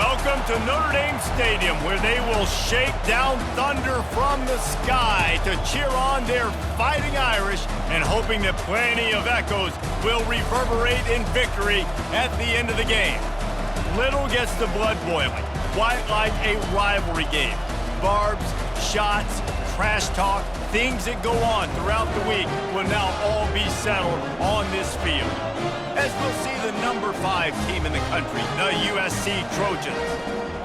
Welcome to Notre Dame Stadium, where they will shake down thunder from the sky to cheer on their Fighting Irish and hoping that plenty of echoes will reverberate in victory at the end of the game. Little gets the blood boiling, quite like a rivalry game. Barbs, shots, trash talk, things that go on throughout the week will now all be settled on this field. As we'll see the number 5 team in the country, the USC Trojans,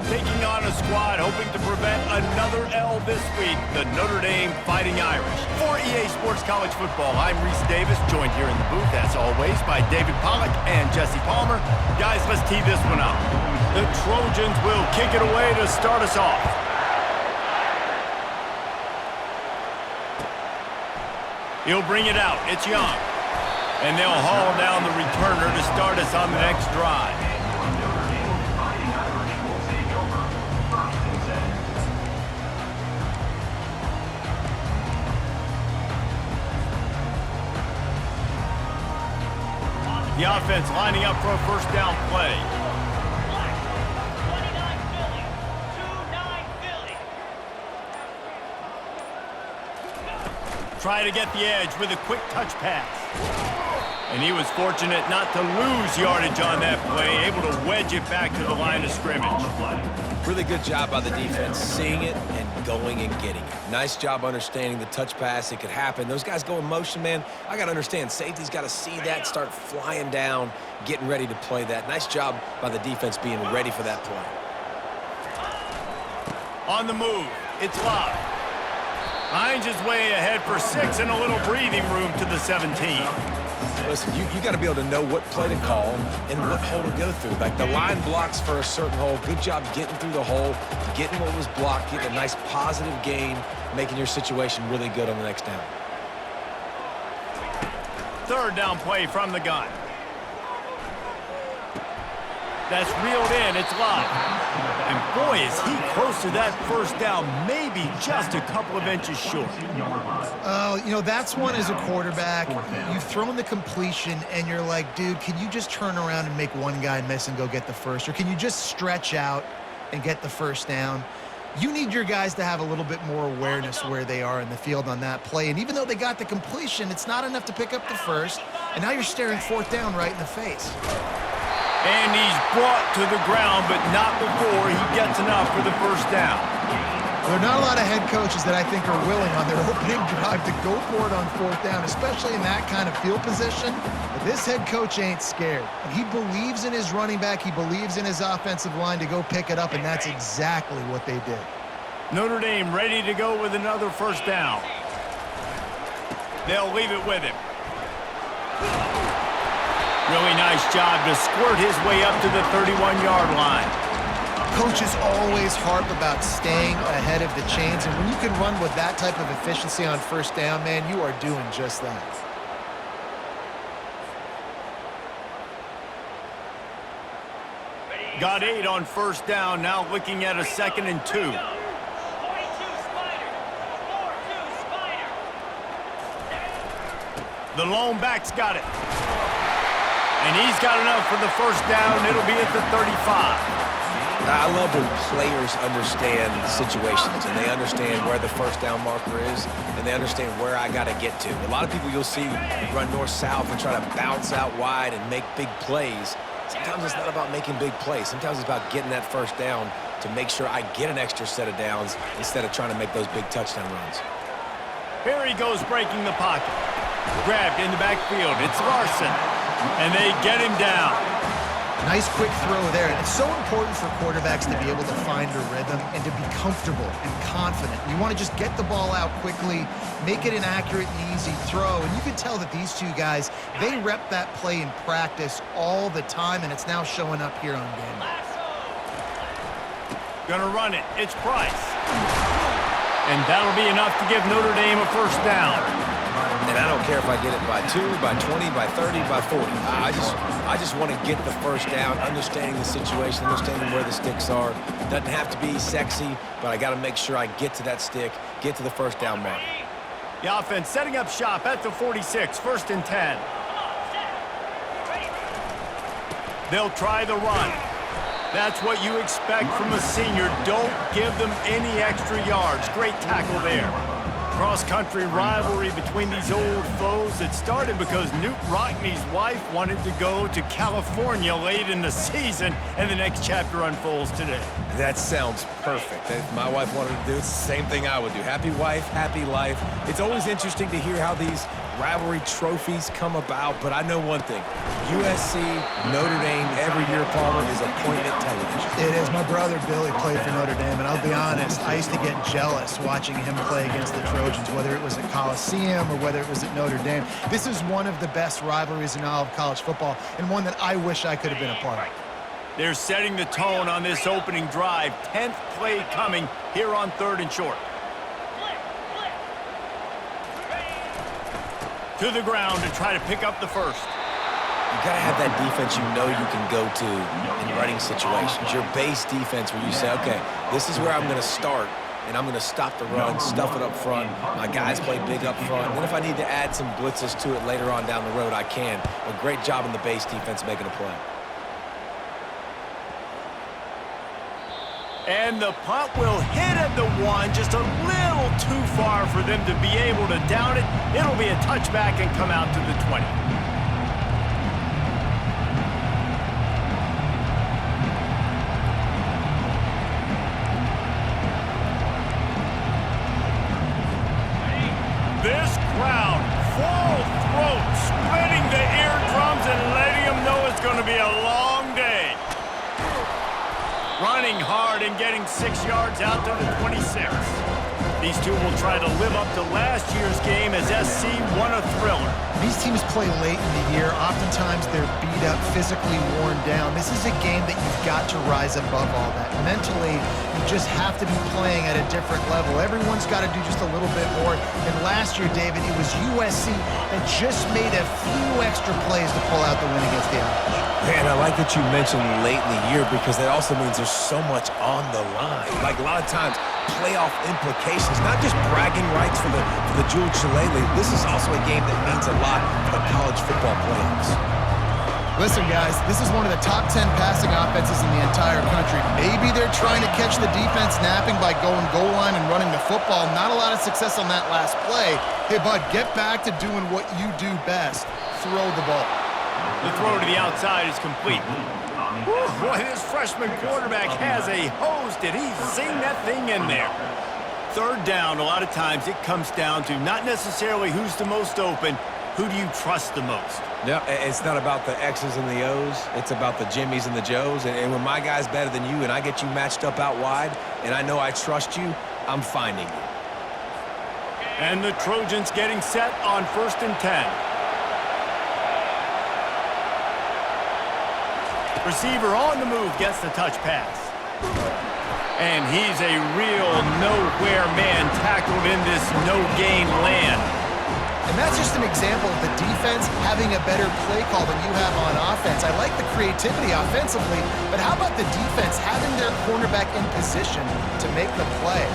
taking on a squad hoping to prevent another L this week, the Notre Dame Fighting Irish. For EA Sports College Football, I'm Reese Davis, joined here in the booth, as always, by David Pollack and Jesse Palmer. Guys, let's tee this one up. The Trojans will kick it away to start us off. He'll bring it out. It's Young. And they'll haul down the returner to start us on the next drive. The offense lining up for a first down play. Try to get the edge with a quick touch pass. And he was fortunate not to lose yardage on that play, able to wedge it back to the line of scrimmage. Really good job by the defense, seeing it and going and getting it. Nice job understanding the touch pass. It could happen. Those guys go in motion, man. I got to understand, safety's got to see that, start flying down, getting ready to play that. Nice job by the defense being ready for that play. On the move, it's Love. Hines is way ahead for 6 and a little breathing room to the 17. Listen, you got to be able to know what play to call and what hole to go through. Like the line blocks for a certain hole. Good job getting through the hole, getting what was blocked, getting a nice positive gain, making your situation really good on the next down. Third down play from the gun. That's reeled in. It's Love. And boy, is he close to that first down, maybe just a couple of inches short. Oh, you know, that's one as a quarterback. You've thrown the completion, and you're like, dude, can you just turn around and make one guy miss and go get the first? Or can you just stretch out and get the first down? You need your guys to have a little bit more awareness where they are in the field on that play. And even though they got the completion, it's not enough to pick up the first. And now you're staring fourth down right in the face. And he's brought to the ground, but not before he gets enough for the first down. There are not a lot of head coaches that I think are willing on their opening drive to go for it on fourth down, especially in that kind of field position. But this head coach ain't scared. He believes in his running back. He believes in his offensive line to go pick it up, and that's exactly what they did. Notre Dame ready to go with another first down. They'll leave it with him. Really nice job to squirt his way up to the 31-yard line. Coaches always harp about staying ahead of the chains, and when you can run with that type of efficiency on first down, man, you are doing just that. Got 8 on first down, now looking at a 2nd and 2. The lone back's got it. And he's got enough for the first down. It'll be at the 35. I love when players understand situations and they understand where the first down marker is and they understand where I got to get to. A lot of people you'll see run north-south and try to bounce out wide and make big plays. Sometimes it's not about making big plays. Sometimes it's about getting that first down to make sure I get an extra set of downs instead of trying to make those big touchdown runs. Here he goes breaking the pocket. Grabbed in the backfield. It's Larson. And they get him down. Nice quick throw there. And it's so important for quarterbacks to be able to find a rhythm and to be comfortable and confident. You want to just get the ball out quickly, make it an accurate and easy throw. And you can tell that these two guys, they rep that play in practice all the time, and it's now showing up here on game day. Gonna run it. It's Price. And that'll be enough to give Notre Dame a first down. And I don't care if I get it by 2, by 20, by 30, by 40. I just want to get the first down, understanding the situation, understanding where the sticks are. Doesn't have to be sexy, but I got to make sure I get to that stick, get to the first down mark. The offense setting up shop at the 46, 1st and 10. They'll try the run. That's what you expect from a senior. Don't give them any extra yards. Great tackle there. Cross-country rivalry between these old foes that started because Newt Rockne's wife wanted to go to California late in the season, and the next chapter unfolds today. That sounds perfect. If my wife wanted to do it, it's the same thing I would do. Happy wife, happy life. It's always interesting to hear how these rivalry trophies come about, but I know one thing. USC, Notre Dame, every year, Palmer, is appointment television. It is. My brother Billy played for Notre Dame, and I'll be honest, I used to get jealous watching him play against the Trojans, whether it was at Coliseum or whether it was at Notre Dame. This is one of the best rivalries in all of college football, and one that I wish I could have been a part of. They're setting the tone on this opening drive. 10th play coming here on 3rd and short. To the ground to try to pick up the first. You got to have that defense you know you can go to in running situations. Your base defense where you say, okay, this is where I'm going to start, and I'm going to stop the run, stuff it up front. My guys play big up front. Then if I need to add some blitzes to it later on down the road, I can. A great job in the base defense making a play. And the punt will hit at the 1, just a little too far for them to be able to down it. It'll be a touchback and come out to the 20. This crowd, full throat, splitting the eardrums and letting them know it's going to be a long day. Running hard and getting 6 yards out to the 26. These two will try to live up to last year's game as SC won a thriller. These teams play late in the year. Oftentimes they're beat up, physically worn down. This is a game that you've got to rise above all that. Mentally, you just have to be playing at a different level. Everyone's got to do just a little bit more. And last year, David, it was USC that just made a few extra plays to pull out the win against the Irish. Man, I like that you mentioned late in the year because that also means there's so much on the line. Like a lot of times, playoff implications, not just bragging rights for the Jewel Shillelagh. This is also a game that means a lot for the college football playoffs. Listen, guys, this is one of the top 10 passing offenses in the entire country. Maybe they're trying to catch the defense napping by going goal line and running the football. Not a lot of success on that last play. Hey, bud, get back to doing what you do best. Throw the ball. The throw to the outside is complete. Whew, boy, this freshman quarterback has a hose. Did he sing that thing in there? 3rd down, a lot of times it comes down to not necessarily who's the most open, who do you trust the most? Yeah, it's not about the X's and the O's. It's about the Jimmies and the Joes. And when my guy's better than you and I get you matched up out wide and I know I trust you, I'm finding you. And the Trojans getting set on 1st and 10. Receiver on the move gets the touch pass. And he's a real nowhere man tackled in this no-gain land. And that's just an example of the defense having a better play call than you have on offense. I like the creativity offensively, but how about the defense having their cornerback in position to make the play?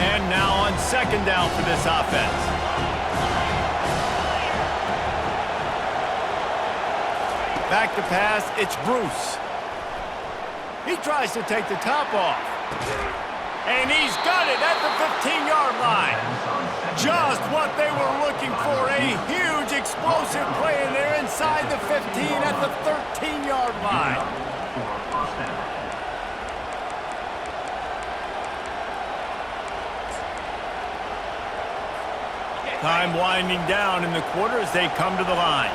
And now on 2nd down for this offense. Back to pass, it's Bruce. He tries to take the top off. And he's got it at the 15-yard line. Just what they were looking for, a huge explosive play, and they're inside the 15 at the 13-yard line. Time winding down in the quarter as they come to the line.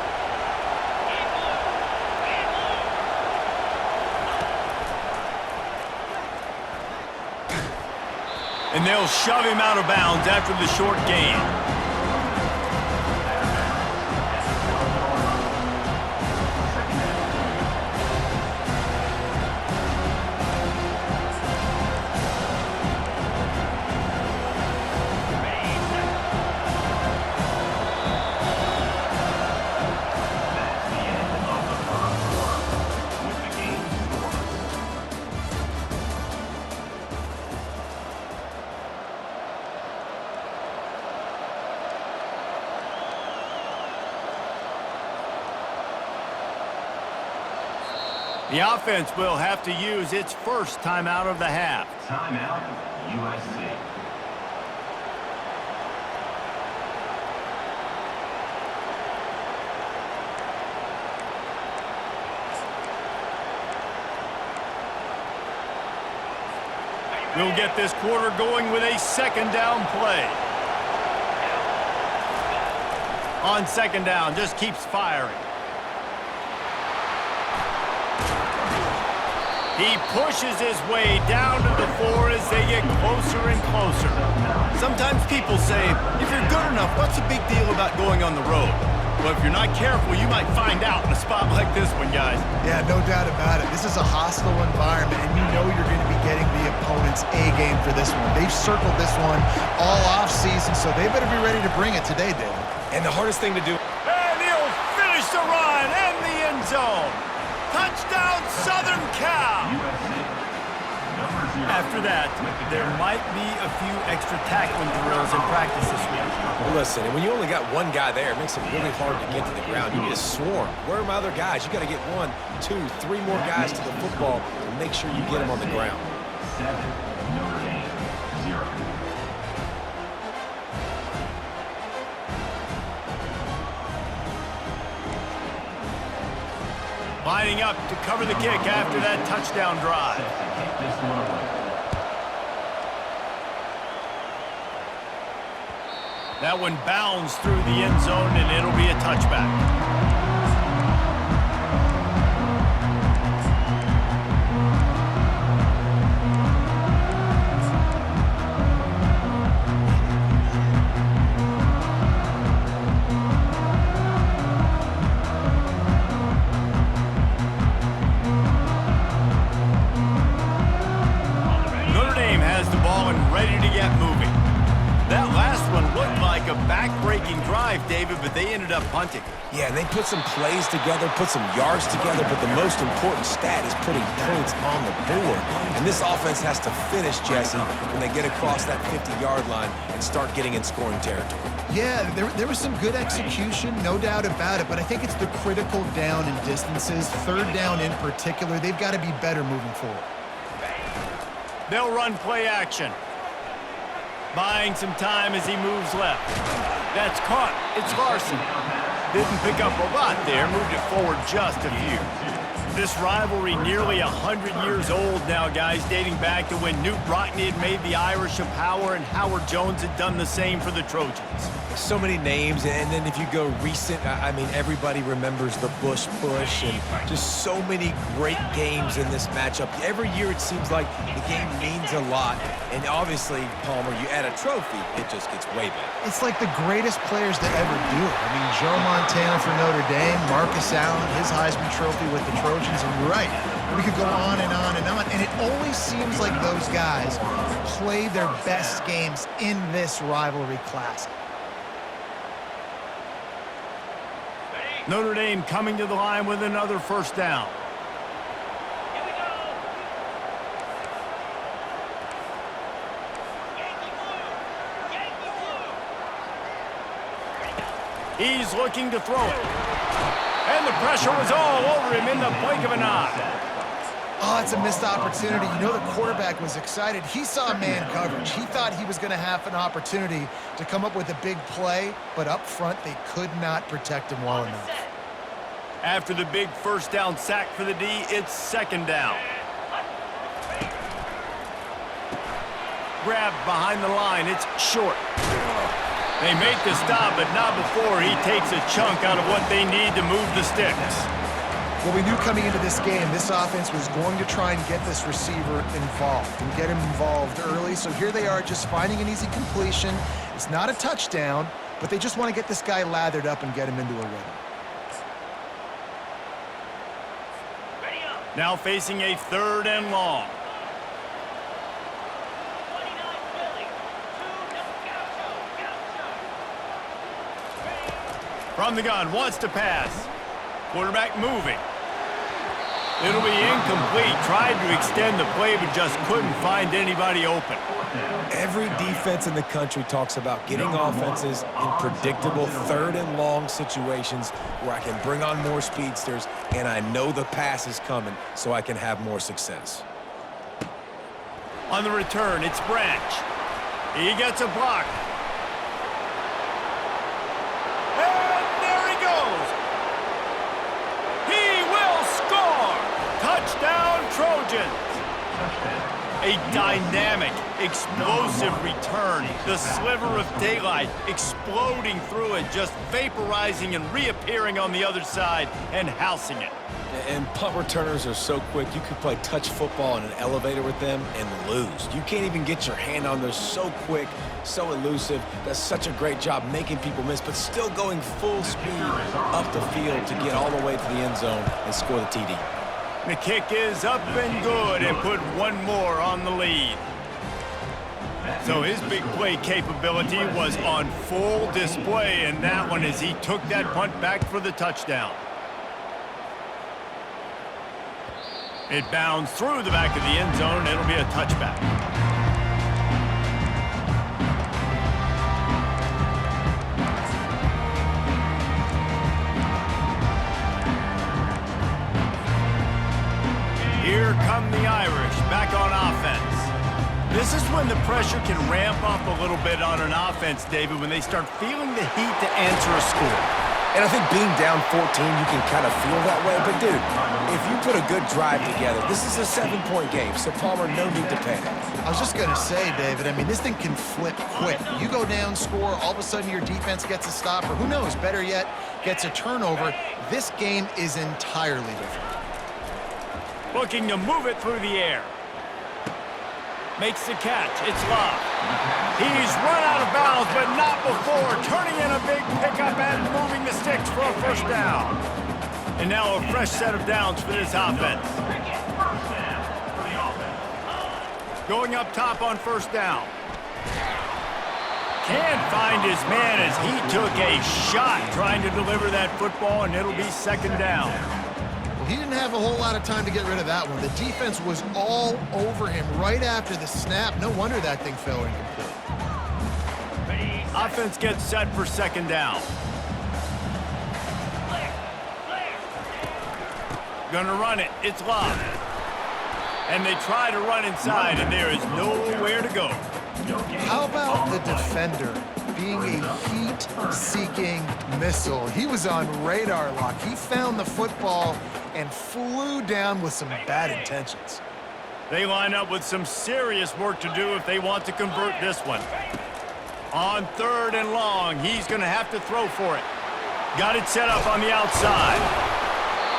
And they'll shove him out of bounds after the short gain. The offense will have to use its first timeout of the half. Timeout, USC. We'll get this quarter going with a second down play. On second down, just keeps firing. He pushes his way down to the 4 as they get closer and closer. Sometimes people say, if you're good enough, what's the big deal about going on the road? Well, if you're not careful, you might find out in a spot like this one, guys. Yeah, no doubt about it. This is a hostile environment, and you know you're going to be getting the opponent's A game for this one. They've circled this one all offseason, so they better be ready to bring it today, David. And the hardest thing to do... And he'll finish the run in the end zone. Touchdown, Southern Cal! After that, there might be a few extra tackling drills in practice this week. Well, listen, when you only got one guy there, it makes it really hard to get to the ground. You get swarmed. Where are my other guys? You got to get 1, 2, 3 more guys to the football to make sure you get them on the ground. 7, Notre Dame, 0. Lining up to cover the kick after that touchdown drive. That one bounds through the end zone, and it'll be a touchback. Notre Dame has the ball and ready to get moving. That last one looked like a back-breaking drive, David, but they ended up punting. Yeah, and they put some plays together, put some yards together, but the most important stat is putting points on the board. And this offense has to finish, Jesse, when they get across that 50-yard line and start getting in scoring territory. Yeah, there was some good execution, no doubt about it, but I think it's the critical down and distances, third down in particular. They've got to be better moving forward. They'll run play action. Buying some time as he moves left. That's caught. It's Larson. Didn't pick up a lot there. Moved it forward just a few. This rivalry nearly 100 years old now, guys, dating back to when Knute Rockne had made the Irish a power and Howard Jones had done the same for the Trojans. So many names, and then if you go recent, I mean, everybody remembers the Bush push and just so many great games in this matchup. Every year it seems like the game means a lot, and obviously, Palmer, you add a trophy, it just gets way better. It's like the greatest players to ever do it. I mean, Joe Montana for Notre Dame, Marcus Allen, his Heisman Trophy with the Trojans, and you're right. We could go on and on and on, and it always seems like those guys play their best games in this rivalry classic. Notre Dame coming to the line with another first down. He's looking to throw it. And the pressure was all over him in the blink of an eye. Oh, it's a missed opportunity. You know the quarterback was excited. He saw man coverage. He thought he was going to have an opportunity to come up with a big play, but up front they could not protect him well enough. After the big first down sack for the D, it's second down. Grabbed behind the line, it's short. They make the stop, but not before he takes a chunk out of what they need to move the sticks. Well, we knew coming into this game, this offense was going to try and get this receiver involved and get him involved early. So here they are just finding an easy completion. It's not a touchdown, but they just want to get this guy lathered up and get him into a rhythm. Now facing a third and long. From the gun, wants to pass. Quarterback moving. It'll be incomplete. Tried to extend the play, but just couldn't find anybody open. Every defense in the country talks about getting offenses in predictable third and long situations where I can bring on more speedsters and I know the pass is coming so I can have more success. On the return, it's Branch. He gets a block. And there he goes. He will score. Touchdown, Trojans. A dynamic, explosive return. The sliver of daylight exploding through it, just vaporizing and reappearing on the other side and housing it. And punt returners are so quick, you could play touch football in an elevator with them and lose. You can't even get your hand on. They're so quick, so elusive. Does such a great job making people miss, but still going full speed up the field to get all the way to the end zone and score the TD. The kick is up and good and put one more on the lead. So his big play capability was on full display in that one as he took that punt back for the touchdown. It bounds through the back of the end zone. It'll be a touchback. Here come the Irish back on offense. This is when the pressure can ramp up a little bit on an offense, David, when they start feeling the heat to answer a score. And I think being down 14, you can kind of feel that way. But, dude, if you put a good drive together, this is a 7-point game, so Palmer, no need to panic. I was just going to say, David, I mean, this thing can flip quick. You go down, score, all of a sudden your defense gets a stop, or who knows, better yet, gets a turnover. This game is entirely different. Looking to move it through the air. Makes the catch. It's Love. He's run out of bounds, but not before. Turning in a big pickup and moving the sticks for a first down. And now a fresh set of downs for this offense. Going up top on first down. Can't find his man as he took a shot trying to deliver that football, and it'll be second down. He didn't have a whole lot of time to get rid of that one. The defense was all over him right after the snap. No wonder that thing fell incomplete. Offense gets set for second down. Gonna run it. It's Love. And they try to run inside, and there is nowhere to go. How about the defender being a heat-seeking missile? He was on radar lock. He found the football and flew down with some bad intentions. They line up with some serious work to do if they want to convert this one. On third and long, he's going to have to throw for it. Got it set up on the outside.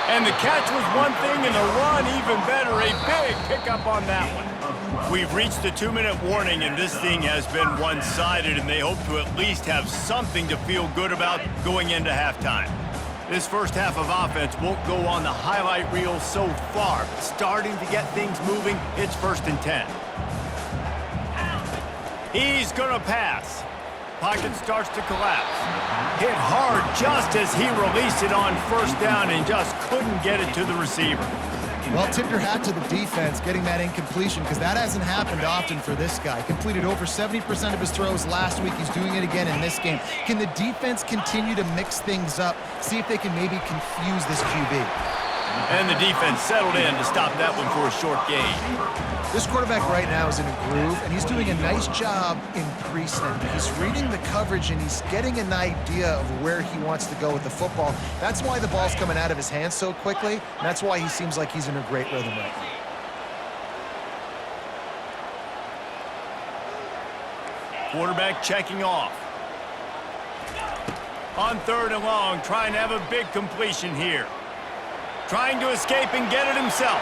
And the catch was one thing, and the run even better. A big pickup on that one. We've reached the 2-minute warning, and this thing has been one-sided, and they hope to at least have something to feel good about going into halftime. This first half of offense won't go on the highlight reel so far, but starting to get things moving, it's 1st and 10. He's gonna pass. Pocket starts to collapse. Hit hard just as he released it on first down and just couldn't get it to the receiver. Well, tip your hat to the defense getting that incompletion, because that hasn't happened often for this guy. Completed over 70% of his throws last week. He's doing it again in this game. Can the defense continue to mix things up, see if they can maybe confuse this QB? And the defense settled in to stop that one for a short gain. This quarterback right now is in a groove, and he's doing a nice job in pre-snap. He's reading the coverage, and he's getting an idea of where he wants to go with the football. That's why the ball's coming out of his hands so quickly, and that's why he seems like he's in a great rhythm right now. Quarterback checking off. On third and long, trying to have a big completion here. Trying to escape and get it himself.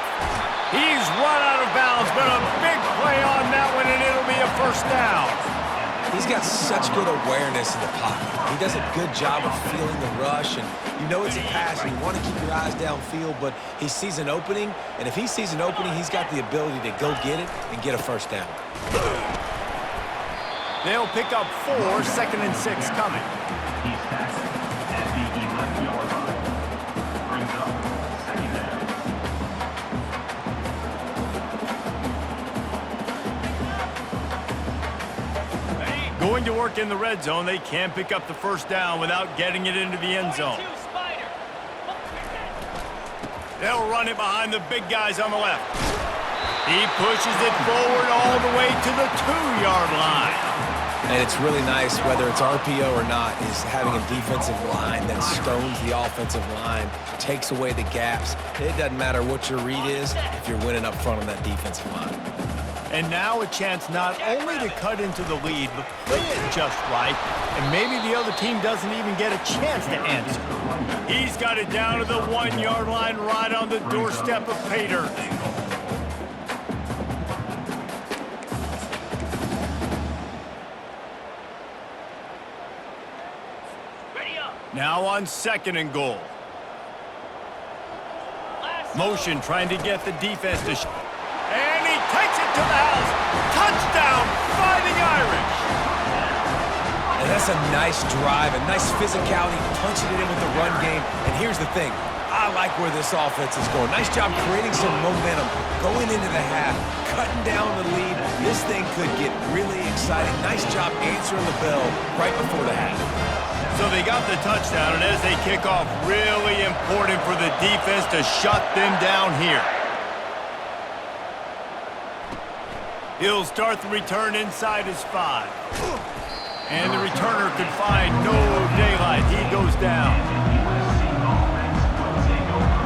He's run out of bounds, but a big play on that one, and it'll be a first down. He's got such good awareness in the pocket. He does a good job of feeling the rush, and you know it's a pass, and you want to keep your eyes downfield, but he sees an opening, and if he sees an opening, he's got the ability to go get it and get a first down. They'll pick up 4, 2nd and 6 coming. He's tackled at the 11-yard line. Brings up second down. Going to work in the red zone. They can't pick up the first down without getting it into the end zone. They'll run it behind the big guys on the left. He pushes it forward all the way to the 2-yard line. And it's really nice, whether it's RPO or not, is having a defensive line that stones the offensive line, takes away the gaps. It doesn't matter what your read is if you're winning up front on that defensive line. And now a chance not only to cut into the lead, but play it just right, and maybe the other team doesn't even get a chance to answer. He's got it down to the 1-yard line right on the doorstep of Pater. Now on 2nd and goal. Motion trying to get the defense to and he takes it to the house. Touchdown, Fighting Irish. And that's a nice drive, a nice physicality, punching it in with the run game. And here's the thing. I like where this offense is going. Nice job creating some momentum, going into the half, cutting down the lead. This thing could get really exciting. Nice job answering the bell right before the half. So they got the touchdown, and as they kick off, really important for the defense to shut them down here. He'll start the return inside his 5. And the returner could find no daylight. He goes down. USC offense will take over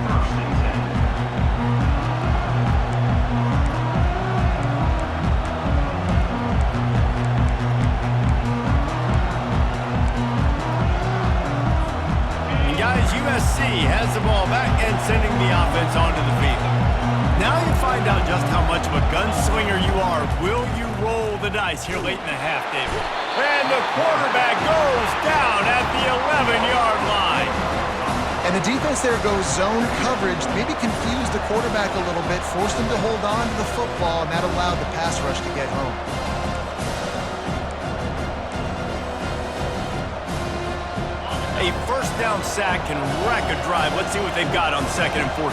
1st and 10. And guys, USC has the ball back and sending the offense onto the field. Now you find out just how much of a gunslinger you are. Will you roll the dice here late in the half, David? And the quarterback goes down at the 11-yard line. And the defense there goes zone coverage, maybe confused the quarterback a little bit, forced him to hold on to the football, and that allowed the pass rush to get home. A first down sack can wreck a drive. Let's see what they've got on 2nd and 14.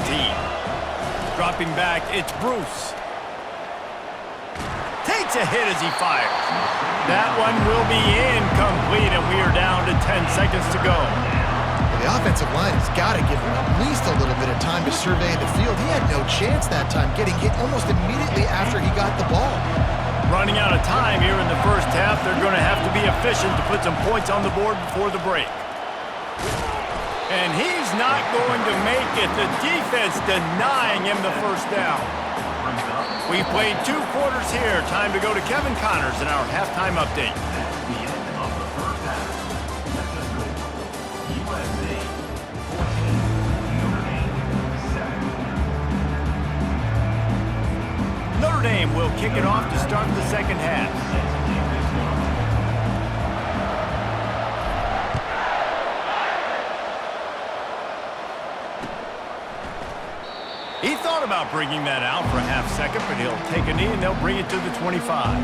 Dropping back, it's Bruce. Takes a hit as he fires. That one will be incomplete, and we are down to 10 seconds to go. The offensive line has got to give him at least a little bit of time to survey the field. He had no chance that time, getting hit almost immediately after he got the ball. Running out of time here in the first half, they're going to have to be efficient to put some points on the board before the break. And he's not going to make it. The defense denying him the first down. We played 2 quarters here. Time to go to Kevin Connors in our halftime update. That's the end of the first half. That's the score. USA 14, Notre Dame 7. Notre Dame will kick it off to start the second half. He thought about bringing that out for a half second, but he'll take a knee and they'll bring it to the 25.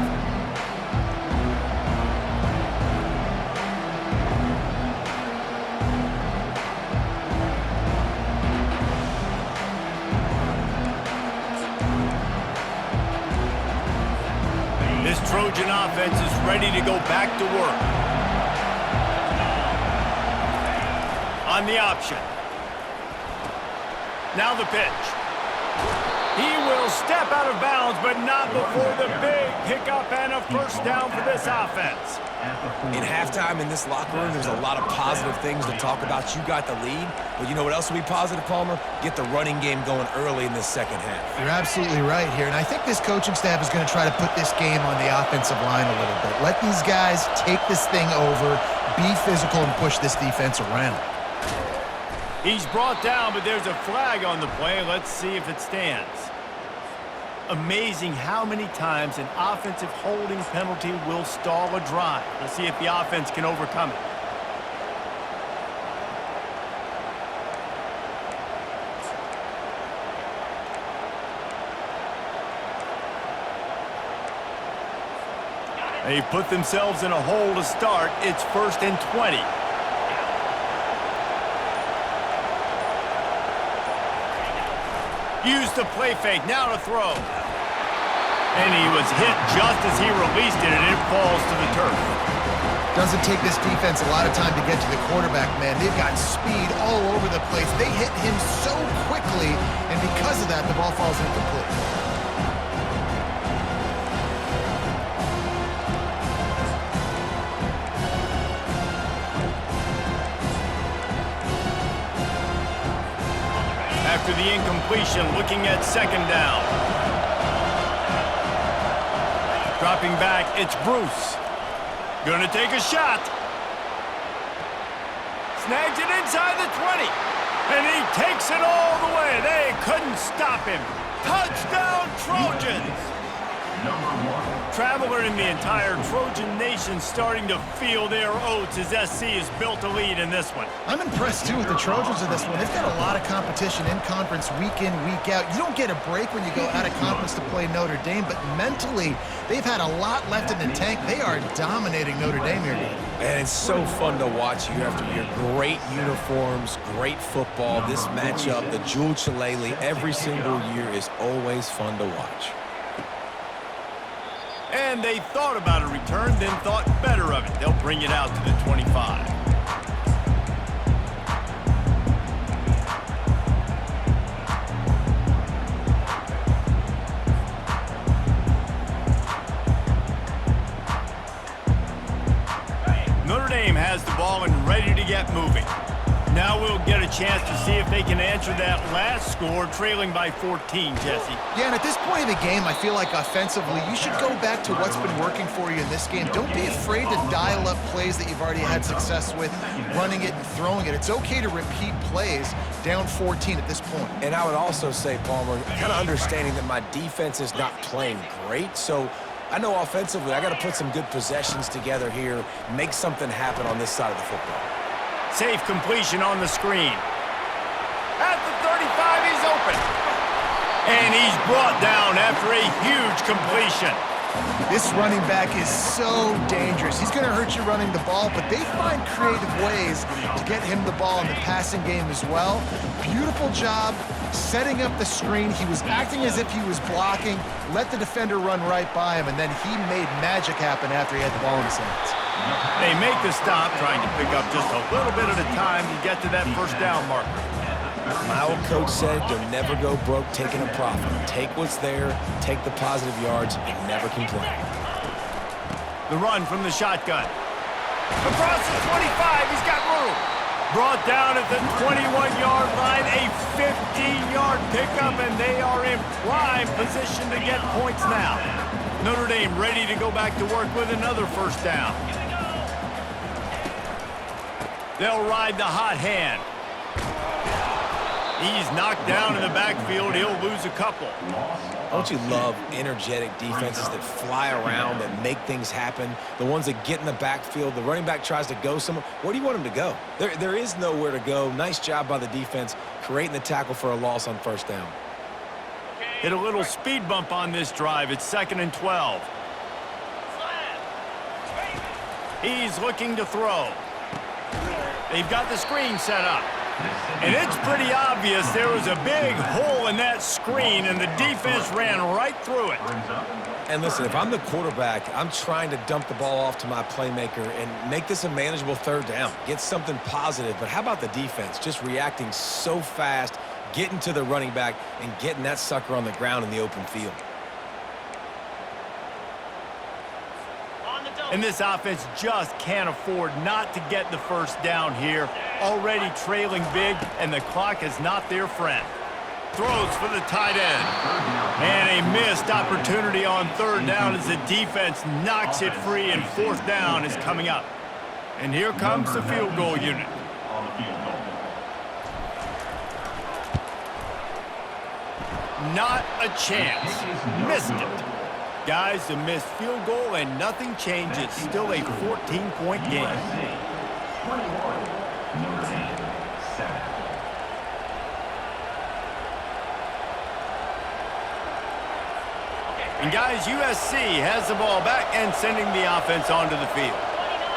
This Trojan offense is ready to go back to work. On the option. Now the pitch. He will step out of bounds, but not before the big pickup and a first down for this offense. In halftime in this locker room, there's a lot of positive things to talk about. You got the lead, but you know what else will be positive, Palmer? Get the running game going early in this second half. You're absolutely right here, and I think this coaching staff is going to try to put this game on the offensive line a little bit. Let these guys take this thing over, be physical, and push this defense around. He's brought down, but there's a flag on the play. Let's see if it stands. Amazing how many times an offensive holding penalty will stall a drive. We'll see if the offense can overcome it. They put themselves in a hole to start. It's 1st and 20. Use the play fake, now to throw. And he was hit just as he released it, and it falls to the turf. Doesn't take this defense a lot of time to get to the quarterback, man. They've got speed all over the place. They hit him so quickly, and because of that, the ball falls incomplete. After the incompletion, looking at second down. Dropping back, it's Bruce. Gonna take a shot. Snags it inside the 20. And he takes it all the way. They couldn't stop him. Touchdown, Trojans! Traveler and the entire Trojan nation starting to feel their oats as SC has built a lead in this one. I'm impressed, too, with the Trojans in this one. They've got a lot of competition in conference week in, week out. You don't get a break when you go out of conference to play Notre Dame, but mentally, they've had a lot left in the tank. They are dominating Notre Dame here today. And it's so fun to watch year after year. Great uniforms, great football. This matchup, the Jewel Shillelagh, every single year is always fun to watch. And they thought about a return, then thought better of it. They'll bring it out to the 25. Notre Dame has the ball and ready to get moving. Now we'll get a chance to see if they can answer that last score, trailing by 14, Jesse. Yeah, and at this point of the game, I feel like offensively, you should go back to what's been working for you in this game. Don't be afraid to dial up plays that you've already had success with, running it and throwing it. It's okay to repeat plays down 14 at this point. And I would also say, Palmer, kind of understanding that my defense is not playing great, so I know offensively I got to put some good possessions together here, make something happen on this side of the football. Safe completion on the screen. At the 35, he's open. And he's brought down after a huge completion. This running back is so dangerous. He's going to hurt you running the ball, but they find creative ways to get him the ball in the passing game as well. Beautiful job setting up the screen. He was acting as if he was blocking, let the defender run right by him, and then he made magic happen after he had the ball in his hands. They make the stop, trying to pick up just a little bit at a time to get to that first down marker. My old coach said you'll never go broke taking a profit. Take what's there, take the positive yards, and never complain. The run from the shotgun. Across the 25, he's got room. Brought down at the 21-yard line, a 15-yard pickup, and they are in prime position to get points now. Notre Dame ready to go back to work with another first down. They'll ride the hot hand. He's knocked down in the backfield. He'll lose a couple. Don't you love energetic defenses that fly around, that make things happen? The ones that get in the backfield, the running back tries to go somewhere. Where do you want him to go? There is nowhere to go. Nice job by the defense, creating the tackle for a loss on first down. Hit a little speed bump on this drive. It's 2nd and 12. He's looking to throw. They've got the screen set up. And it's pretty obvious there was a big hole in that screen, and the defense ran right through it. And listen, if I'm the quarterback, I'm trying to dump the ball off to my playmaker and make this a manageable third down. Get something positive. But how about the defense? Just reacting so fast, getting to the running back, and getting that sucker on the ground in the open field. And this offense just can't afford not to get the first down here. Already trailing big, and the clock is not their friend. Throws for the tight end. And a missed opportunity on third down as the defense knocks it free, and fourth down is coming up. And here comes the field goal unit. Not a chance. Missed it. Guys, a missed field goal and nothing changes. Still a 14-point game. 21, Notre Dame, 7. And guys, USC has the ball back and sending the offense onto the field.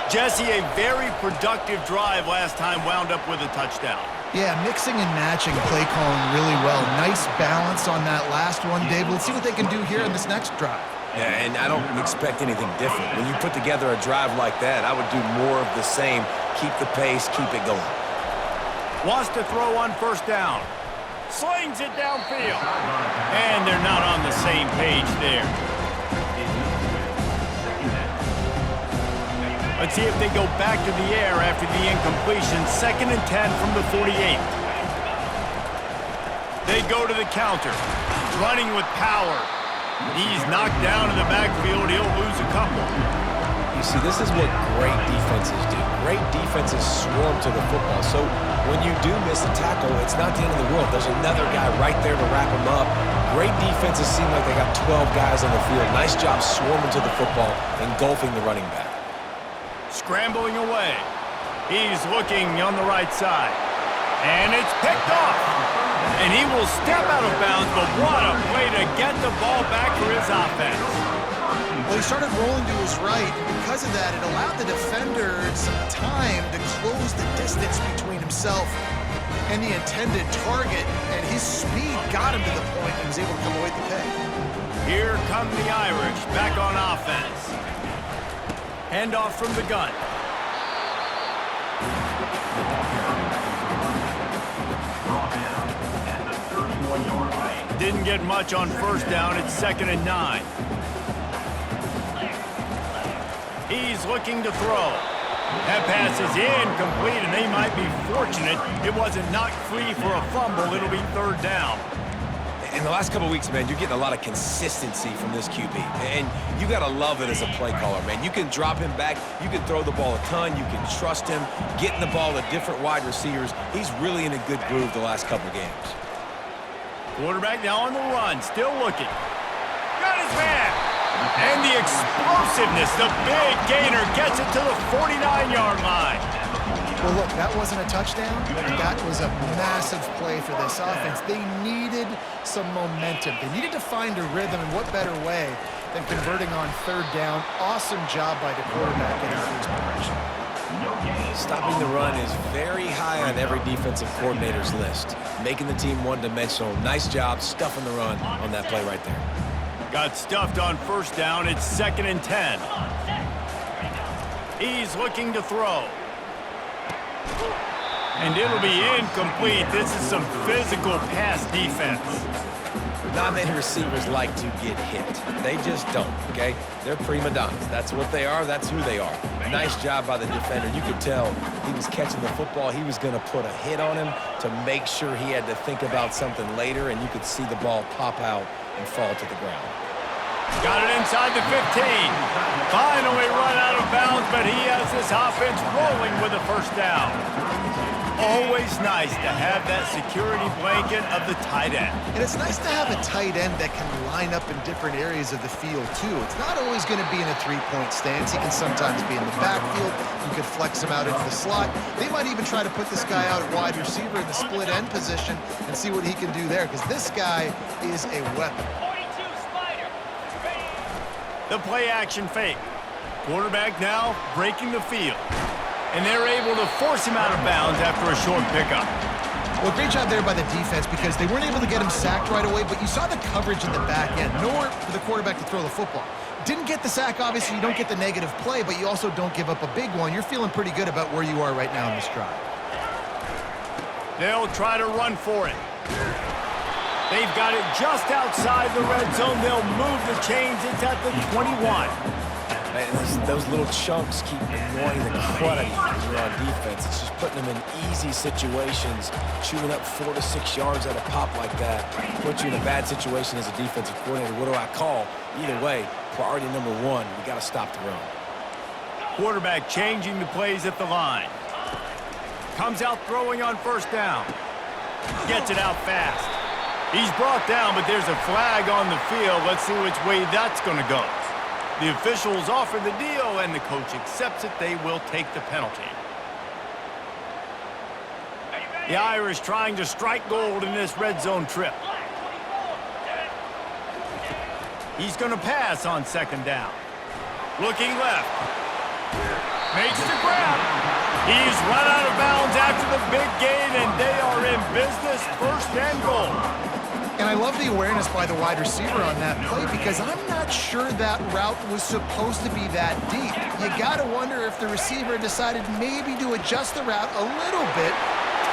Jesse, a very productive drive last time wound up with a touchdown. Yeah, mixing and matching play calling really well. Nice balance on that last one, Dave. Let's see what they can do here in this next drive. Yeah, and I don't expect anything different. When you put together a drive like that, I would do more of the same. Keep the pace, keep it going. Wants to throw on first down. Slings it downfield. And they're not on the same page there. Let's see if they go back to the air after the incompletion. 2nd and 10 from the 48. They go to the counter. Running with power. He's knocked down in the backfield. He'll lose a couple. You see, this is what great defenses do. Great defenses swarm to the football. So when you do miss a tackle, it's not the end of the world. There's another guy right there to wrap him up. Great defenses seem like they got 12 guys on the field. Nice job swarming to the football, engulfing the running back. Scrambling away. He's looking on the right side. And it's picked off. And he will step out of bounds, but what a play to get the ball back for his offense. Well, he started rolling to his right. Because of that, it allowed the defender some time to close the distance between himself and the intended target, and his speed got him to the point he was able to come away with the pick. Here come the Irish back on offense. Handoff from the gun. Didn't get much on first down. It's 2nd and 9. He's looking to throw. That pass is incomplete, and they might be fortunate it wasn't knocked free for a fumble. It'll be 3rd down. In the last couple of weeks, man, you're getting a lot of consistency from this QB. And you got to love it as a play caller, man. You can drop him back. You can throw the ball a ton. You can trust him, getting the ball to different wide receivers. He's really in a good groove the last couple of games. Quarterback now on the run, still looking. Got his man. And the explosiveness, the big gainer gets it to the 49-yard line. Well, look, that wasn't a touchdown, but that was a massive play for this offense. They needed some momentum. They needed to find a rhythm, and what better way than converting on 3rd down. Awesome job by the quarterback getting through his progression. Stopping the run is very high on every defensive coordinator's list. Making the team one-dimensional. Nice job stuffing the run on that play right there. Got stuffed on first down. It's 2nd and 10. He's looking to throw. And it'll be incomplete. This is some physical pass defense. Not many receivers like to get hit. They just don't, okay? They're prima donnas. That's what they are. That's who they are. Nice job by the defender. You could tell he was catching the football. He was going to put a hit on him to make sure he had to think about something later, and you could see the ball pop out and fall to the ground. Got it inside the 15. Finally run out of bounds, but he has this offense rolling with a first down. Always nice to have that security blanket of the tight end. And it's nice to have a tight end that can line up in different areas of the field, too. It's not always going to be in a three-point stance. He can sometimes be in the backfield. You could flex him out into the slot. They might even try to put this guy out at wide receiver in the split end position and see what he can do there, because this guy is a weapon. The play-action fake. Quarterback now breaking the field. And they're able to force him out of bounds after a short pickup. Well, great job there by the defense because they weren't able to get him sacked right away, but you saw the coverage in the back end. Nowhere for the quarterback to throw the football. Didn't get the sack, obviously. You don't get the negative play, but you also don't give up a big one. You're feeling pretty good about where you are right now in this drive. They'll try to run for it. They've got it just outside the red zone. They'll move the chains. It's at the 21. Man, those little chunks keep annoying the crud out of you when you're on defense. It's just putting them in easy situations, chewing up 4 to 6 yards at a pop like that. Puts you in a bad situation as a defensive coordinator. What do I call? Either way, priority number one, we got to stop the run. Quarterback changing the plays at the line. Comes out throwing on first down. Gets it out fast. He's brought down, but there's a flag on the field. Let's see which way that's going to go. The officials offer the deal, and the coach accepts it. They will take the penalty. The Irish trying to strike gold in this red zone trip. He's going to pass on second down. Looking left. Makes the grab. He's run out of bounds after the big gain, and they are in business, first and goal. And I love the awareness by the wide receiver on that play because I'm not sure that route was supposed to be that deep. You got to wonder if the receiver decided maybe to adjust the route a little bit.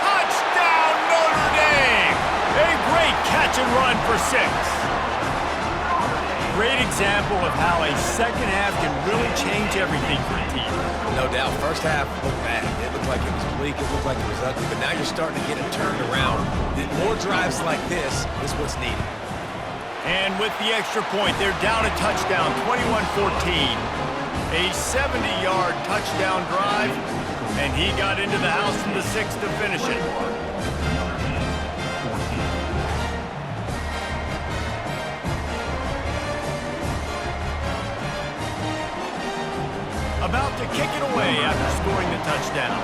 Touchdown, Notre Dame! A great catch and run for 6. Great example of how a second half can really change everything for a team. No doubt. First half looked bad. It looked like it was bleak. It looked like it was ugly. But now you're starting to get it turned around. More drives like this is what's needed. And with the extra point, they're down a touchdown, 21-14. A 70-yard touchdown drive, and he got into the house from the 6 to finish it. About to kick it away after scoring the touchdown.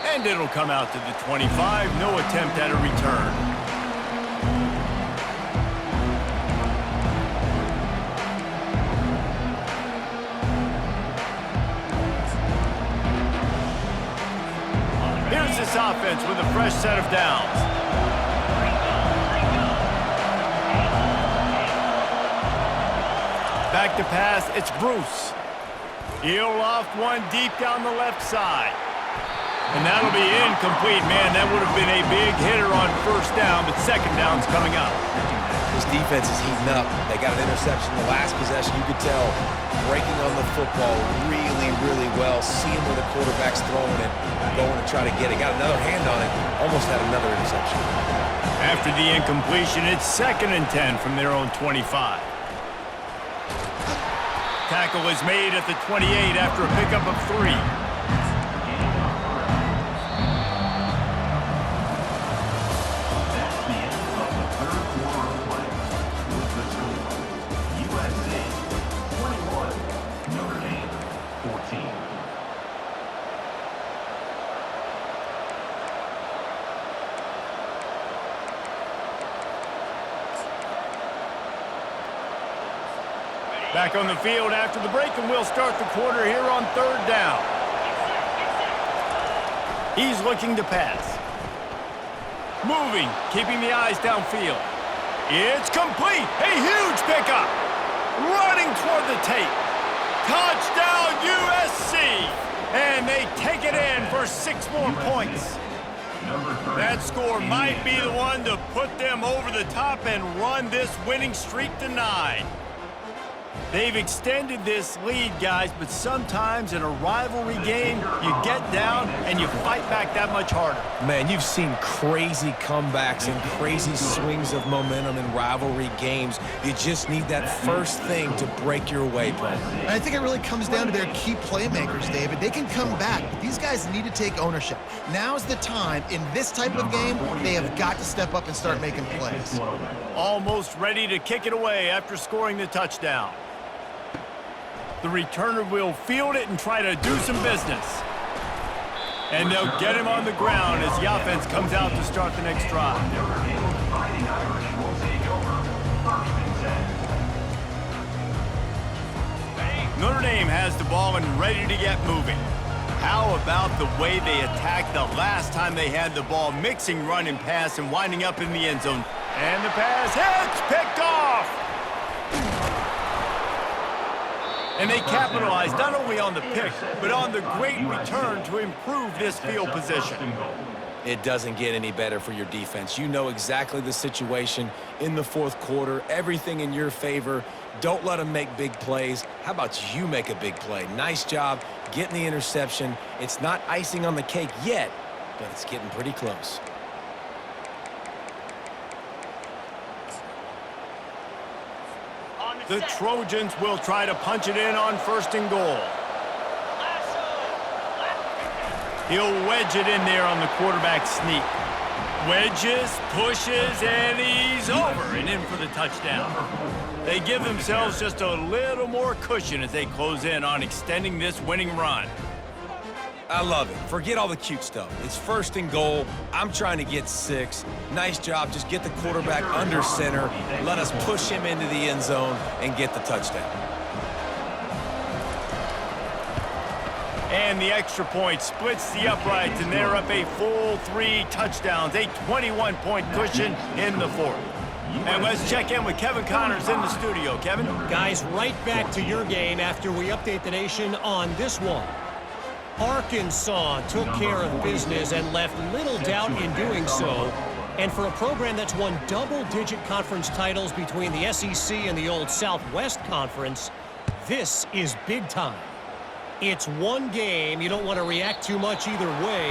And it'll come out to the 25. No attempt at a return. Here's this offense with a fresh set of downs. Back to pass, it's Bruce. He'll loft one deep down the left side. And that'll be incomplete. Man, that would have been a big hitter on first down, but second down's coming up. This defense is heating up. They got an interception the last possession. You could tell breaking on the football really, really well, seeing where the quarterback's throwing it, going to try to get it. Got another hand on it, almost had another interception. After the incompletion, it's 2nd and 10 from their own 25. Tackle is made at the 28 after a pickup of 3. Back on the field after the break, and we'll start the quarter here on 3rd down. He's looking to pass. Moving, keeping the eyes downfield. It's complete. A huge pickup. Running toward the tape. Touchdown USC. And they take it in for 6 more points. That score might be the one to put them over the top and run this winning streak to 9. They've extended this lead, guys, but sometimes in a rivalry game, you get down and you fight back that much harder. Man, you've seen crazy comebacks and crazy swings of momentum in rivalry games. You just need that first thing to break your way, Paul. And I think it really comes down to their key playmakers, David. They can come back, but these guys need to take ownership. Now's the time. In this type of game, they have got to step up and start making plays. Almost ready to kick it away after scoring the touchdown. The returner will field it and try to do some business. And they'll get him on the ground as the offense comes out to start the next drive. Notre Dame has the ball and ready to get moving. How about the way they attacked the last time they had the ball, mixing run and pass and winding up in the end zone. And the pass hits, picked off. And they capitalized not only on the pick, but on the great return to improve this field position. It doesn't get any better for your defense. You know exactly the situation in the 4th quarter, everything in your favor. Don't let them make big plays. How about you make a big play? Nice job getting the interception. It's not icing on the cake yet, but it's getting pretty close. The Trojans will try to punch it in on 1st and goal. He'll wedge it in there on the quarterback sneak. Wedges, pushes, and he's over and in for the touchdown. They give themselves just a little more cushion as they close in on extending this winning run. I love it. Forget all the cute stuff. It's 1st and goal. I'm trying to get 6. Nice job. Just get the quarterback under center. Let us push him into the end zone and get the touchdown. And the extra point splits the uprights, and they're up a full 3 touchdowns, a 21-point cushion in the 4th. And let's check in with Kevin Connors in the studio. Kevin? Guys, right back to your game after we update the nation on this one. Arkansas took care of business and left little doubt in doing so. And for a program that's won double-digit conference titles between the SEC and the old Southwest Conference, this is big time. It's one game. You don't want to react too much either way.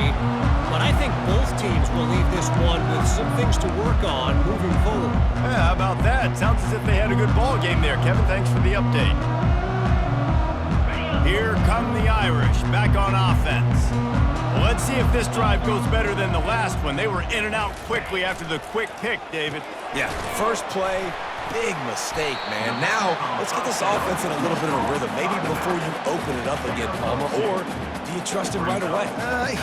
But I think both teams will leave this one with some things to work on moving forward. Yeah, how about that? Sounds as if they had a good ball game there. Kevin, thanks for the update. Here come the Irish, back on offense. Well, let's see if this drive goes better than the last one. They were in and out quickly after the quick pick, David. Yeah, first play, big mistake, man. Now, let's get this offense in a little bit of a rhythm. Maybe before you open it up again, Palmer, or do you trust him right away?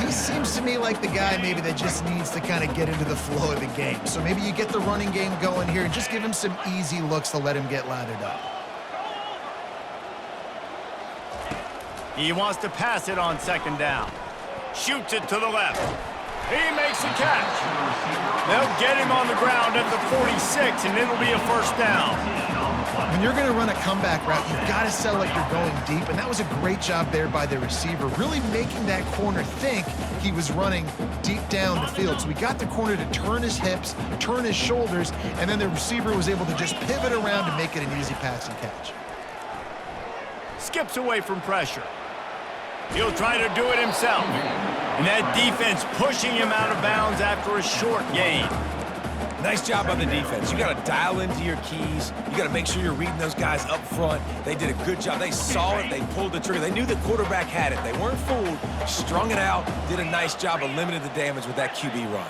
He seems to me like the guy maybe that just needs to kind of get into the flow of the game. So maybe you get the running game going here and just give him some easy looks to let him get lathered up. He wants to pass it on 2nd down. Shoots it to the left. He makes a catch. They'll get him on the ground at the 46, and it'll be a 1st down. When you're going to run a comeback route, you've got to sell like you're going deep, and that was a great job there by the receiver, really making that corner think he was running deep down the field. So he got the corner to turn his hips, turn his shoulders, and then the receiver was able to just pivot around to make it an easy pass and catch. Skips away from pressure. He'll try to do it himself. And that defense pushing him out of bounds after a short gain. Nice job on the defense. You got to dial into your keys. You got to make sure you're reading those guys up front. They did a good job. They saw it. They pulled the trigger. They knew the quarterback had it. They weren't fooled. Strung it out. Did a nice job of limiting the damage with that QB run.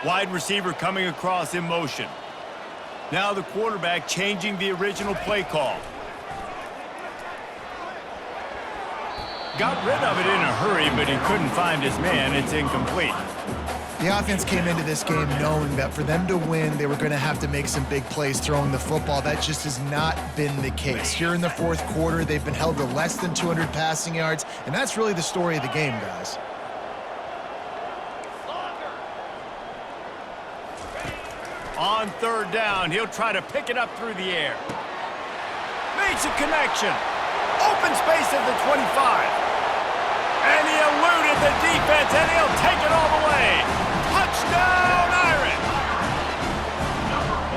Wide receiver coming across in motion. Now the quarterback changing the original play call. Got rid of it in a hurry, but he couldn't find his man. It's incomplete. The offense came into this game knowing that for them to win, they were going to have to make some big plays throwing the football. That just has not been the case. Here in the 4th quarter, they've been held to less than 200 passing yards, and that's really the story of the game, guys. On 3rd down, he'll try to pick it up through the air. Makes a connection. Open space at the 25. And he eluded the defense, and he'll take it all the way. Touchdown, Irish!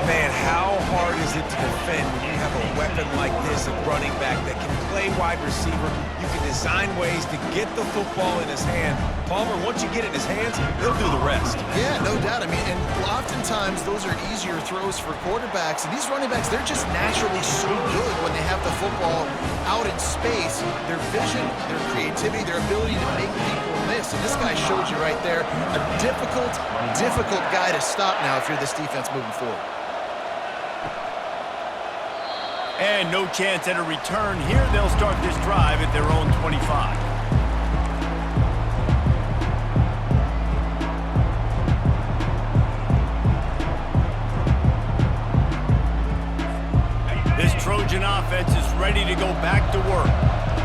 Man, how hard is it to defend when you have a weapon like this, a running back that can play wide receiver? You can design ways to get the football in his hand. Palmer, once you get it in his hands, he'll do the rest. Yeah, no doubt. I mean, and oftentimes those are easier throws for quarterbacks. And these running backs, they're just naturally so good when they have the football out in space. Their vision, their creativity, their ability to make people miss. And this guy showed you right there, a difficult guy to stop now if you're this defense moving forward. And no chance at a return here. They'll start this drive at their own 25. This Trojan offense is ready to go back to work.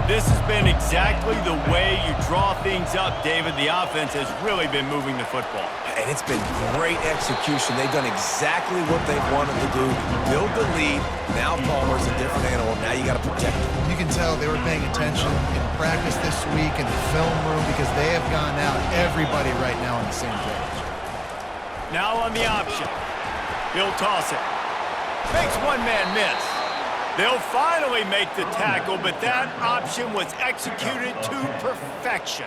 This has been exactly the way you draw things up, David. The offense has really been moving the football. And it's been great execution. They've done exactly what they've wanted to do. Build the lead. Now Palmer's a different animal. Now you got to protect him. You can tell they were paying attention in practice this week in the film room because they have gone out, everybody right now on the same page. Now on the option. He'll toss it. Makes one man miss. They'll finally make the tackle, but that option was executed to perfection.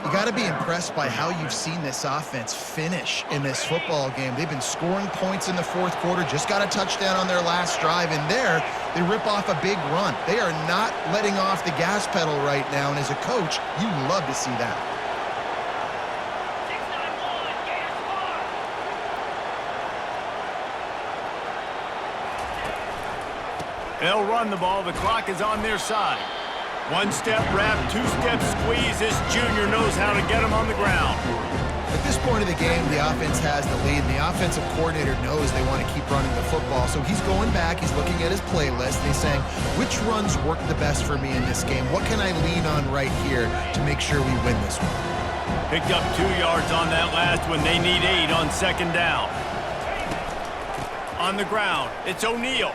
You got to be impressed by how you've seen this offense finish in this football game. They've been scoring points in the 4th quarter, just got a touchdown on their last drive, and there they rip off a big run. They are not letting off the gas pedal right now, and as a coach, you love to see that. They'll run the ball. The clock is on their side. One-step wrap, two-step squeeze. This junior knows how to get him on the ground. At this point of the game, the offense has the lead, and the offensive coordinator knows they want to keep running the football. So he's going back, he's looking at his playlist, and he's saying, which runs work the best for me in this game? What can I lean on right here to make sure we win this one? Picked up 2 yards on that last one. They need 8 on second down. On the ground, it's O'Neal.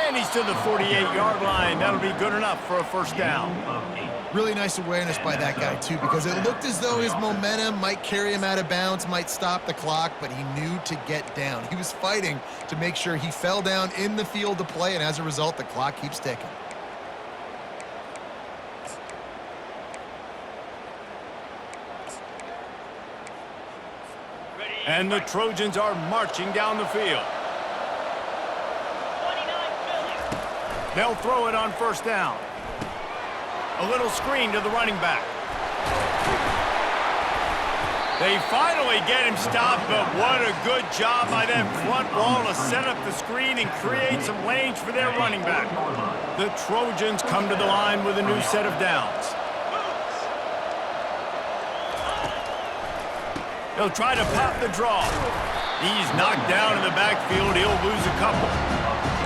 And he's to the 48-yard line. That'll be good enough for a first down. Really nice awareness by that guy, too, because it looked as though his momentum might carry him out of bounds, might stop the clock, but he knew to get down. He was fighting to make sure he fell down in the field to play, and as a result, the clock keeps ticking. And the Trojans are marching down the field. They'll throw it on first down. A little screen to the running back. They finally get him stopped, but what a good job by that front wall to set up the screen and create some lanes for their running back. The Trojans come to the line with a new set of downs. He'll try to pop the draw. He's knocked down in the backfield. He'll lose a couple.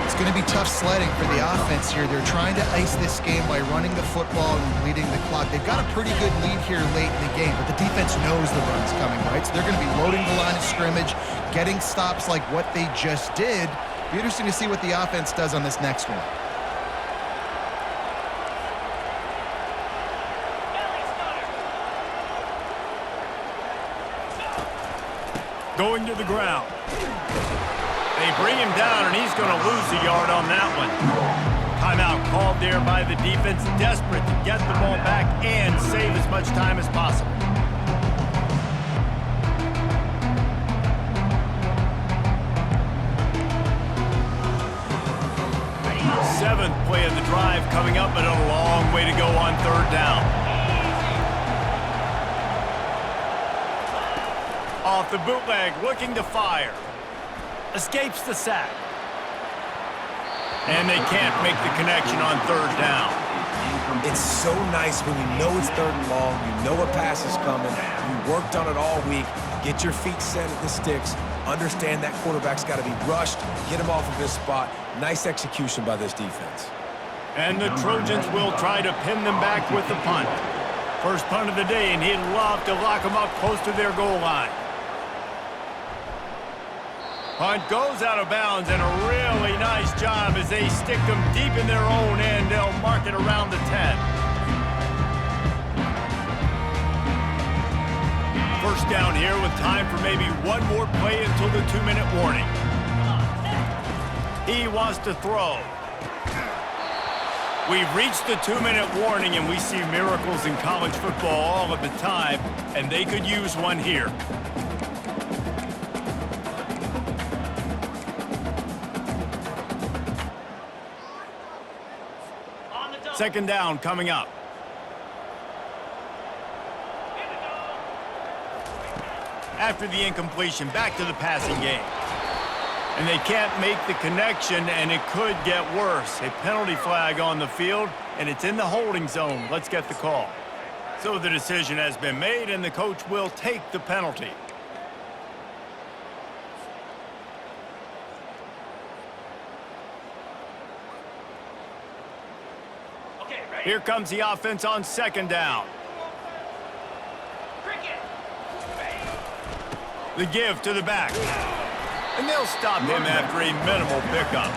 It's going to be tough sledding for the offense here. They're trying to ice this game by running the football and leading the clock. They've got a pretty good lead here late in the game, but the defense knows the run's coming, right? So they're going to be loading the line of scrimmage, getting stops like what they just did. Be interesting to see what the offense does on this next one. Going to the ground. They bring him down, and he's going to lose a yard on that one. Timeout called there by the defense, desperate to get the ball back and save as much time as possible. Seventh play of the drive coming up, but a long way to go on third down. Off the bootleg, looking to fire. Escapes the sack. And they can't make the connection on third down. It's so nice when you know it's third and long, you know a pass is coming, you worked on it all week, get your feet set at the sticks, understand that quarterback's got to be rushed, get him off of his spot. Nice execution by this defense. And the Trojans will try to pin them back with the punt. First punt of the day, and he'd love to lock them up close to their goal line. Punt goes out of bounds, and a really nice job as they stick them deep in their own end. They'll mark it around the 10. First down here with time for maybe one more play until the 2-minute warning. He wants to throw. We've reached the 2-minute warning, and we see miracles in college football all of the time, and they could use one here. Second down coming up. After the incompletion, back to the passing game. And they can't make the connection, and it could get worse. A penalty flag on the field, and it's in the holding zone. Let's get the call. So the decision has been made, and the coach will take the penalty. Here comes the offense on second down. The give to the back. And they'll stop him after a minimal pickup.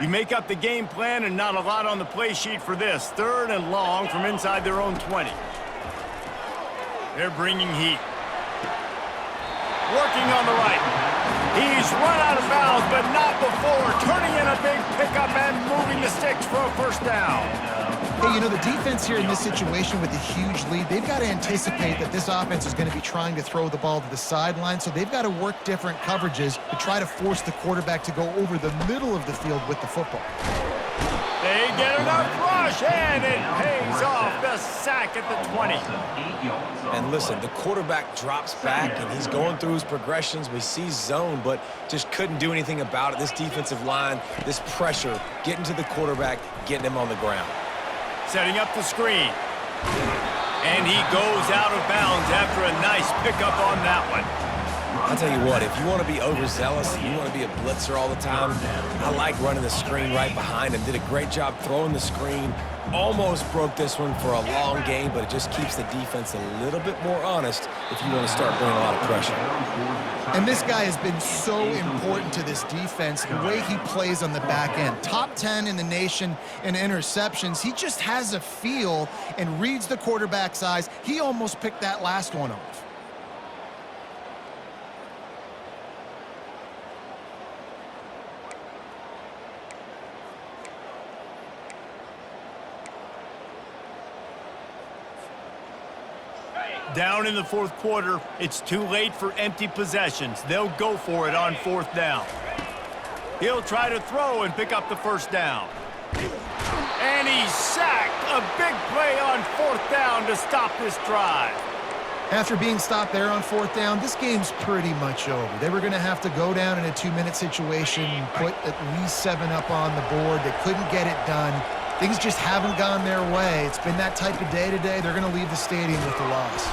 You make up the game plan, and not a lot on the play sheet for this. Third and long from inside their own 20. They're bringing heat. Working on the right. He's run out of bounds, but not before. Turning in a big pickup and moving the sticks for a first down. Hey, you know, the defense here in this situation with a huge lead, they've got to anticipate that this offense is going to be trying to throw the ball to the sideline, so they've got to work different coverages to try to force the quarterback to go over the middle of the field with the football. They get enough rush, and it pays off. The sack at the 20. And listen, the quarterback drops back, and he's going through his progressions. We see zone, but just couldn't do anything about it. This defensive line, this pressure, getting to the quarterback, getting him on the ground. Setting up the screen. And he goes out of bounds after a nice pickup on that one. I'll tell you what, if you want to be overzealous and you want to be a blitzer all the time, I like running the screen right behind him. Did a great job throwing the screen. Almost broke this one for a long game, but it just keeps the defense a little bit more honest if you want to start bringing a lot of pressure. And this guy has been so important to this defense, the way he plays on the back end. Top 10 in the nation in interceptions. He just has a feel and reads the quarterback's eyes. He almost picked that last one off. Down in the fourth quarter, it's too late for empty possessions. They'll go for it on fourth down. He'll try to throw and pick up the first down. And he's sacked. A big play on fourth down to stop this drive. After being stopped there on fourth down, this game's pretty much over. They were going to have to go down in a 2-minute situation, put at least 7 up on the board. They couldn't get it done. Things just haven't gone their way. It's been that type of day today. They're going to leave the stadium with the loss.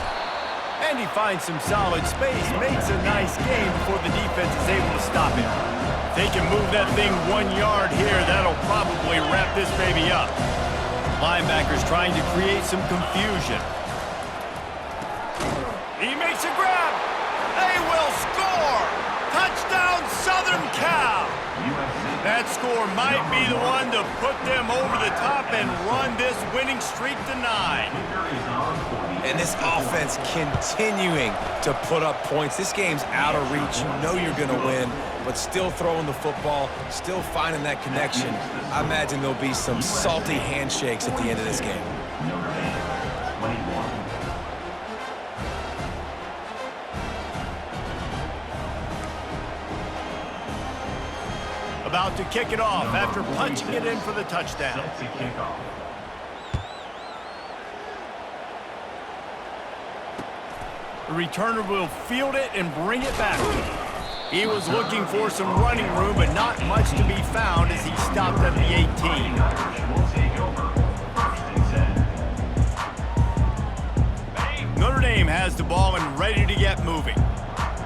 And he finds some solid space, makes a nice game before the defense is able to stop him. If they can move that thing 1 yard here, that'll probably wrap this baby up. Linebackers trying to create some confusion. He makes a grab. They will score. Touchdown, Southern Cal. That score might be the one to put them over the top and run this winning streak to 9. And this offense continuing to put up points. This game's out of reach. You know you're going to win, but still throwing the football, still finding that connection. I imagine there'll be some salty handshakes at the end of this game. About to kick it off after punching it in for the touchdown. The returner will field it and bring it back. He was looking for some running room, but not much to be found as he stopped at the 18. Notre Dame has the ball and ready to get moving.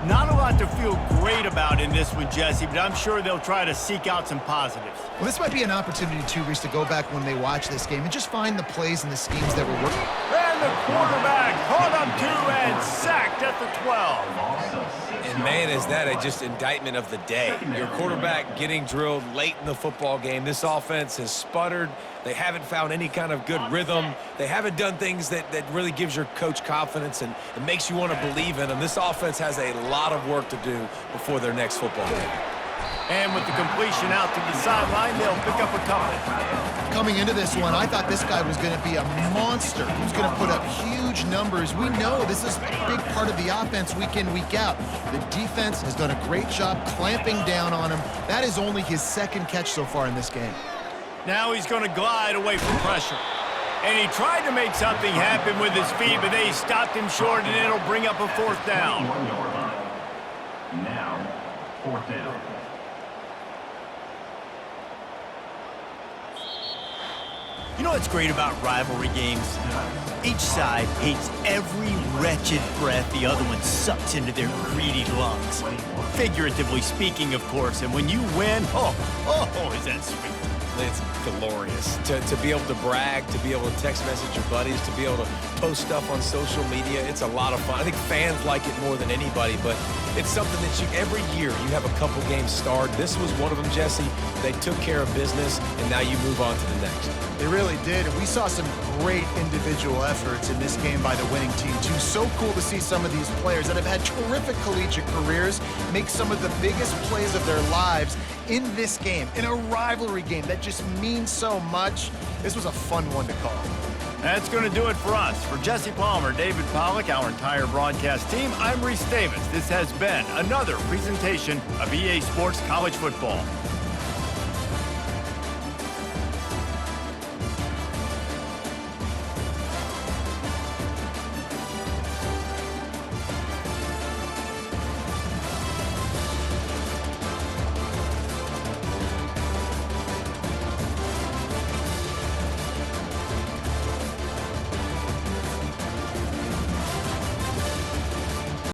Not a lot to feel great about in this one, Jesse, but I'm sure they'll try to seek out some positives. Well, this might be an opportunity, too, Reese, to go back when they watch this game and just find the plays and the schemes that were working. And the quarterback caught up to and sacked at the 12. And, man, is that just indictment of the day. Your quarterback getting drilled late in the football game. This offense has sputtered. They haven't found any kind of good rhythm. They haven't done things that really gives your coach confidence and it makes you want to believe in them. This offense has a lot of work to do before their next football game. And with the completion out to the sideline, they'll pick up a couple. Coming into this one, I thought this guy was going to be a monster. He was going to put up huge numbers. We know this is a big part of the offense week in, week out. The defense has done a great job clamping down on him. That is only his second catch so far in this game. Now he's going to glide away from pressure. And he tried to make something happen with his feet, but they stopped him short, and it'll bring up a fourth down. Now, fourth down. You know what's great about rivalry games? Each side hates every wretched breath the other one sucks into their greedy lungs. Figuratively speaking, of course, and when you win, oh, is that sweet. It's glorious to be able to brag, to be able to text message your buddies, to be able to post stuff on social media. It's a lot of fun. I think fans like it more than anybody, but it's something that every year you have a couple games starred. This was one of them, Jesse. They took care of business, and now you move on to the next. They really did, and we saw some great individual efforts in this game by the winning team, too. So cool to see some of these players that have had terrific collegiate careers make some of the biggest plays of their lives in this game, in a rivalry game that just means so much. This was a fun one to call. That's going to do it for us. For Jesse Palmer, David Pollack, our entire broadcast team, I'm Reese Davis. This has been another presentation of EA Sports College Football.